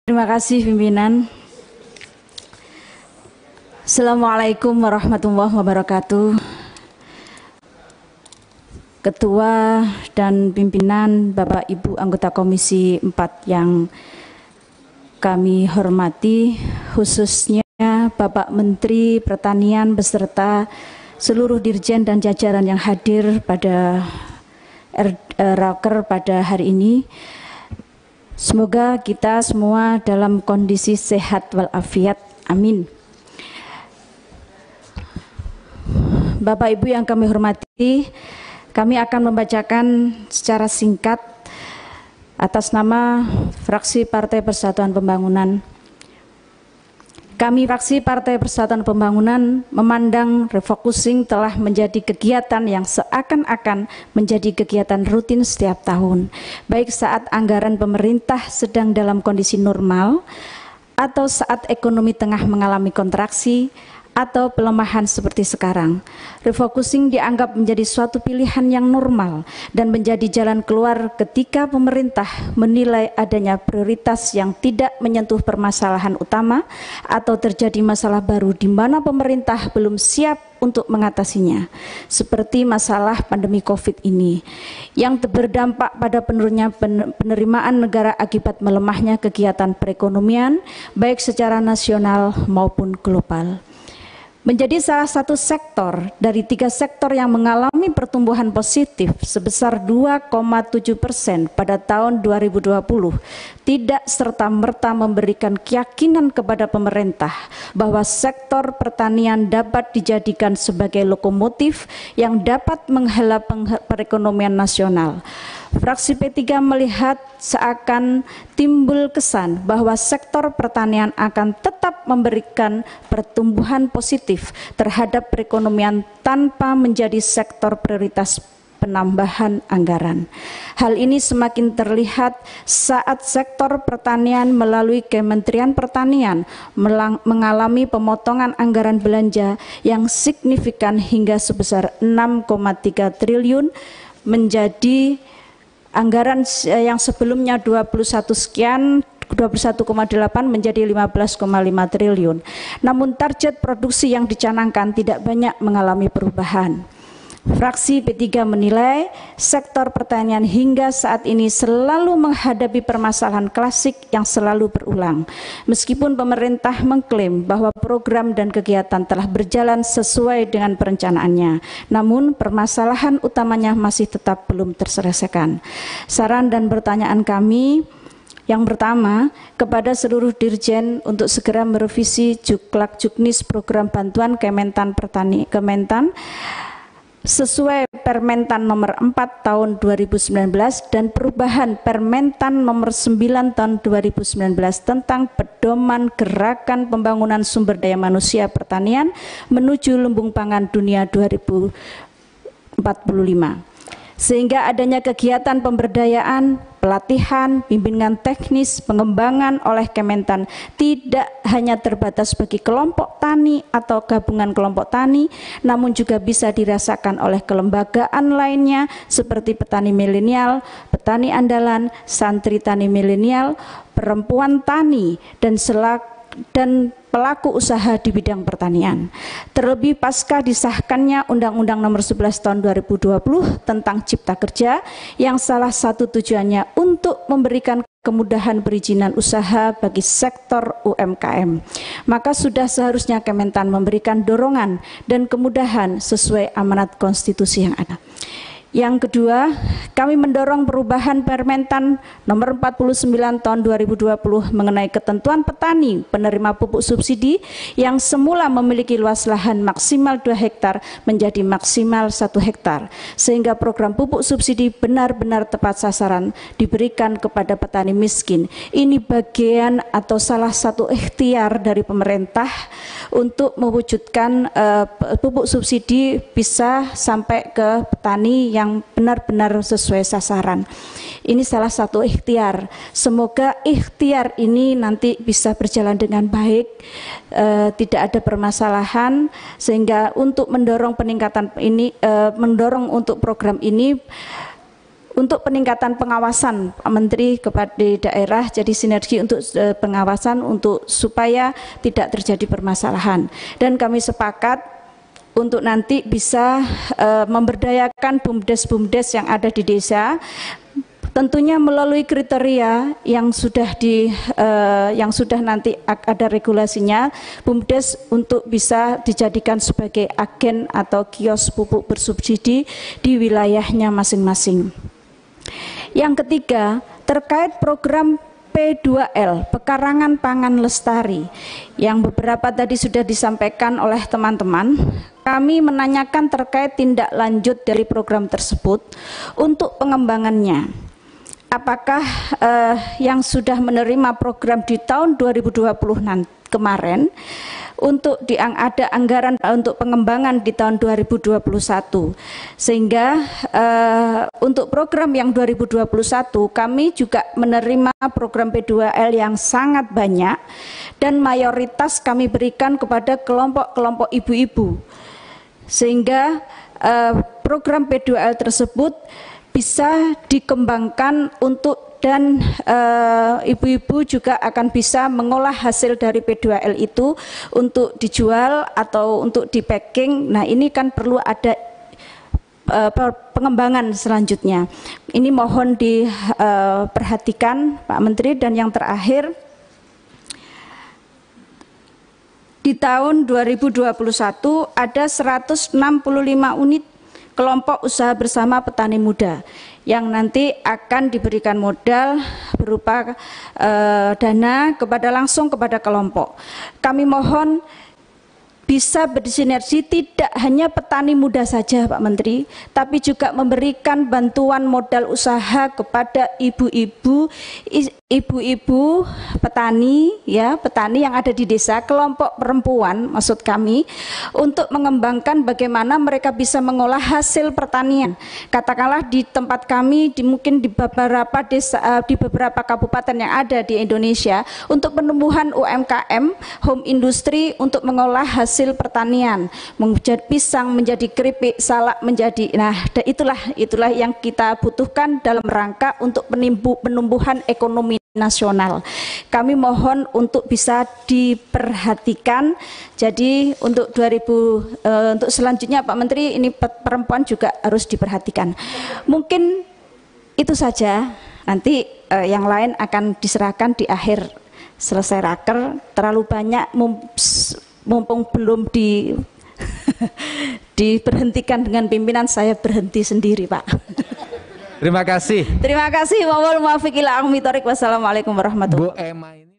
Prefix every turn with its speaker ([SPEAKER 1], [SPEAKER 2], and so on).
[SPEAKER 1] Terima kasih pimpinan. Assalamualaikum warahmatullahi wabarakatuh. Ketua dan pimpinan, Bapak Ibu anggota Komisi 4 yang kami hormati, khususnya Bapak Menteri Pertanian beserta seluruh dirjen dan jajaran yang hadir pada Raker pada hari ini. Semoga kita semua dalam kondisi sehat walafiat. Amin. Bapak Ibu yang kami hormati, kami akan membacakan secara singkat atas nama fraksi Partai Persatuan Pembangunan. Kami fraksi Partai Persatuan Pembangunan memandang refocusing telah menjadi kegiatan yang seakan-akan menjadi kegiatan rutin setiap tahun, baik saat anggaran pemerintah sedang dalam kondisi normal atau saat ekonomi tengah mengalami kontraksi atau pelemahan seperti sekarang. Refocusing dianggap menjadi suatu pilihan yang normal dan menjadi jalan keluar ketika pemerintah menilai adanya prioritas yang tidak menyentuh permasalahan utama atau terjadi masalah baru di mana pemerintah belum siap untuk mengatasinya, seperti masalah pandemi COVID ini yang berdampak pada penurunnya penerimaan negara akibat melemahnya kegiatan perekonomian baik secara nasional maupun global. Menjadi salah satu sektor dari 3 sektor yang mengalami pertumbuhan positif sebesar 2,7% pada tahun 2020, tidak serta-merta memberikan keyakinan kepada pemerintah bahwa sektor pertanian dapat dijadikan sebagai lokomotif yang dapat menghala perekonomian nasional. Fraksi P3 melihat seakan timbul kesan bahwa sektor pertanian akan tetap memberikan pertumbuhan positif terhadap perekonomian tanpa menjadi sektor prioritas penambahan anggaran. Hal ini semakin terlihat saat sektor pertanian melalui Kementerian Pertanian mengalami pemotongan anggaran belanja yang signifikan hingga sebesar 6,3 triliun menjadi anggaran yang sebelumnya 21,8 menjadi 15,5 triliun. Namun target produksi yang dicanangkan tidak banyak mengalami perubahan. Fraksi P3 menilai sektor pertanian hingga saat ini selalu menghadapi permasalahan klasik yang selalu berulang. Meskipun pemerintah mengklaim bahwa program dan kegiatan telah berjalan sesuai dengan perencanaannya, namun permasalahan utamanya masih tetap belum terselesaikan. Saran dan pertanyaan kami yang pertama, kepada seluruh dirjen untuk segera merevisi Juklak Juknis program bantuan Kementan sesuai Permentan nomor 4 tahun 2019 dan perubahan Permentan nomor 9 tahun 2019 tentang pedoman gerakan pembangunan sumber daya manusia pertanian menuju lumbung pangan dunia 2045. Sehingga adanya kegiatan pemberdayaan, pelatihan, bimbingan teknis, pengembangan oleh Kementan tidak hanya terbatas bagi kelompok tani atau gabungan kelompok tani, namun juga bisa dirasakan oleh kelembagaan lainnya seperti petani milenial, petani andalan, santri tani milenial, perempuan tani, dan pelaku usaha di bidang pertanian. Terlebih pasca disahkannya Undang-Undang Nomor 11 Tahun 2020 tentang Cipta Kerja yang salah satu tujuannya untuk memberikan kemudahan perizinan usaha bagi sektor UMKM. Maka sudah seharusnya Kementan memberikan dorongan dan kemudahan sesuai amanat konstitusi yang ada. Yang kedua, kami mendorong perubahan Permentan nomor 49 tahun 2020 mengenai ketentuan petani penerima pupuk subsidi yang semula memiliki luas lahan maksimal 2 hektar menjadi maksimal 1 hektar, sehingga program pupuk subsidi benar-benar tepat sasaran diberikan kepada petani miskin. Ini bagian atau salah satu ikhtiar dari pemerintah untuk mewujudkan pupuk subsidi bisa sampai ke petani yang yang benar-benar sesuai sasaran. Ini salah satu ikhtiar. Semoga ikhtiar ini nanti bisa berjalan dengan baik, tidak ada permasalahan, sehingga untuk mendorong peningkatan ini, mendorong untuk program ini, untuk peningkatan pengawasan Pak Menteri kepada daerah, jadi sinergi untuk pengawasan untuk supaya tidak terjadi permasalahan. Dan kami sepakat untuk nanti bisa memberdayakan BUMDes-BUMDes yang ada di desa, tentunya melalui kriteria yang sudah nanti ada regulasinya, BUMDes untuk bisa dijadikan sebagai agen atau kios pupuk bersubsidi di wilayahnya masing-masing. Yang ketiga, terkait program P2L, Pekarangan Pangan Lestari, yang beberapa tadi sudah disampaikan oleh teman-teman. Kami menanyakan terkait tindak lanjut dari program tersebut untuk pengembangannya. Apakah yang sudah menerima program di tahun 2020 kemarin untuk ada anggaran untuk pengembangan di tahun 2021, sehingga untuk program yang 2021 kami juga menerima program P2L yang sangat banyak dan mayoritas kami berikan kepada kelompok-kelompok ibu-ibu, sehingga program P2L tersebut bisa dikembangkan untuk, dan ibu-ibu juga akan bisa mengolah hasil dari P2L itu untuk dijual atau untuk di packing. Nah, ini kan perlu ada pengembangan selanjutnya. Ini mohon diperhatikan Pak Menteri. Dan yang terakhir, di tahun 2021 ada 165 unit kelompok usaha bersama petani muda yang nanti akan diberikan modal berupa dana langsung kepada kelompok. Kami mohon bisa bersinergi, tidak hanya petani muda saja Pak Menteri, tapi juga memberikan bantuan modal usaha kepada ibu-ibu petani, ya, petani yang ada di desa, kelompok perempuan maksud kami, untuk mengembangkan bagaimana mereka bisa mengolah hasil pertanian. Katakanlah di tempat kami, mungkin di beberapa desa, di beberapa kabupaten yang ada di Indonesia, untuk penumbuhan UMKM, home industry, untuk mengolah hasil pertanian, menjadi pisang, menjadi keripik, salak menjadi, nah itulah yang kita butuhkan dalam rangka untuk penumbuhan ekonomi nasional. Kami mohon untuk bisa diperhatikan. Jadi untuk untuk selanjutnya Pak Menteri, ini perempuan juga harus diperhatikan. Mungkin itu saja. Nanti yang lain akan diserahkan di akhir selesai raker. Terlalu banyak mumpung belum diberhentikan dengan pimpinan, saya berhenti sendiri Pak.
[SPEAKER 2] Terima kasih.
[SPEAKER 1] Terima kasih. Wassalamualaikum warahmatullahi wabarakatuh.
[SPEAKER 2] Bu Emma ini